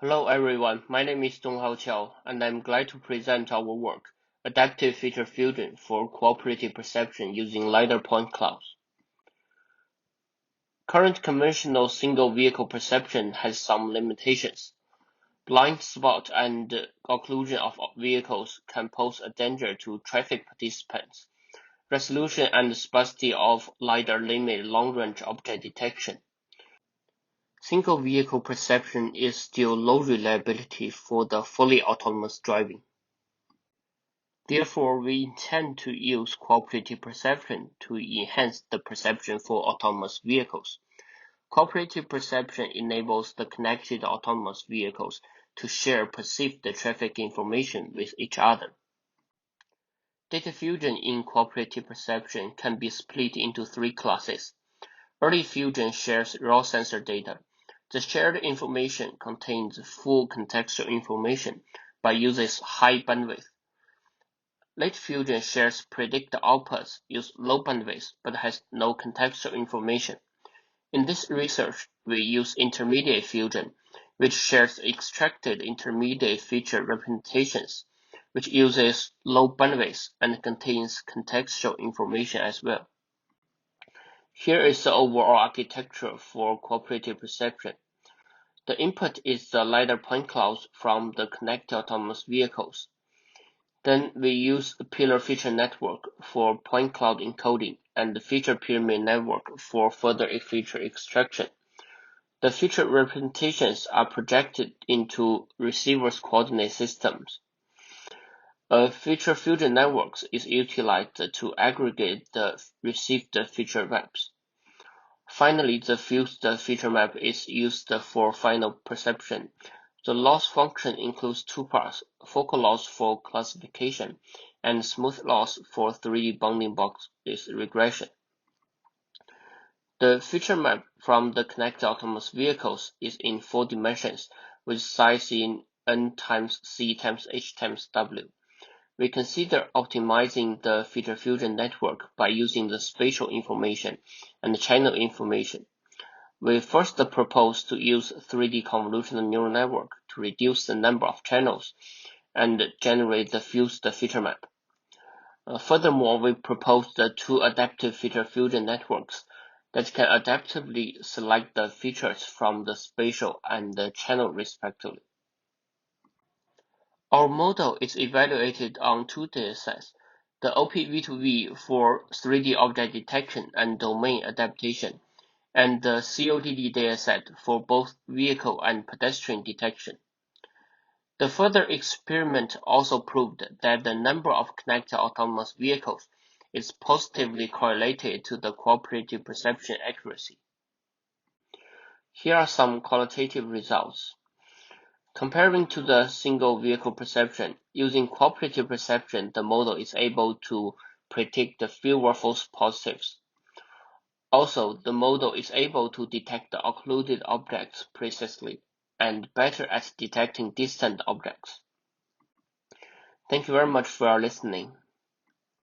Hello everyone, my name is Donghao Qiao, and I'm glad to present our work, Adaptive Feature Fusion for Cooperative Perception using LiDAR point clouds. Current conventional single-vehicle perception has some limitations. Blind spot and occlusion of vehicles can pose a danger to traffic participants. Resolution and sparsity of LiDAR limit long-range object detection. Single-vehicle perception is still low reliability for the fully autonomous driving. Therefore, we intend to use cooperative perception to enhance the perception for autonomous vehicles. Cooperative perception enables the connected autonomous vehicles to share perceived traffic information with each other. Data fusion in cooperative perception can be split into three classes. Early fusion shares raw sensor data. The shared information contains full contextual information but uses high bandwidth. Late fusion shares predicted outputs, use low bandwidth, but has no contextual information. In this research, we use intermediate fusion, which shares extracted intermediate feature representations, which uses low bandwidth and contains contextual information as well. Here is the overall architecture for cooperative perception. The input is the LiDAR point clouds from the connected autonomous vehicles. Then we use the pillar feature network for point cloud encoding and the feature pyramid network for further feature extraction. The feature representations are projected into receivers' coordinate systems. A feature fusion network is utilized to aggregate the received feature maps. Finally, the fused feature map is used for final perception. The loss function includes two parts, focal loss for classification and smooth loss for 3D bounding box regression. The feature map from the connected autonomous vehicles is in 4 dimensions with size in n times c times h times w. We consider optimizing the feature fusion network by using the spatial information and channel information. We first propose to use 3D convolutional neural network to reduce the number of channels and generate the fused feature map. Furthermore, we propose the two adaptive feature fusion networks that can adaptively select the features from the spatial and the channel respectively. Our model is evaluated on two datasets, the OPV2V for 3D object detection and domain adaptation, and the CODD dataset for both vehicle and pedestrian detection. The further experiment also proved that the number of connected autonomous vehicles is positively correlated to the cooperative perception accuracy. Here are some qualitative results. Comparing to the single vehicle perception, using cooperative perception, the model is able to predict the fewer false positives. Also, the model is able to detect the occluded objects precisely and better at detecting distant objects. Thank you very much for your listening.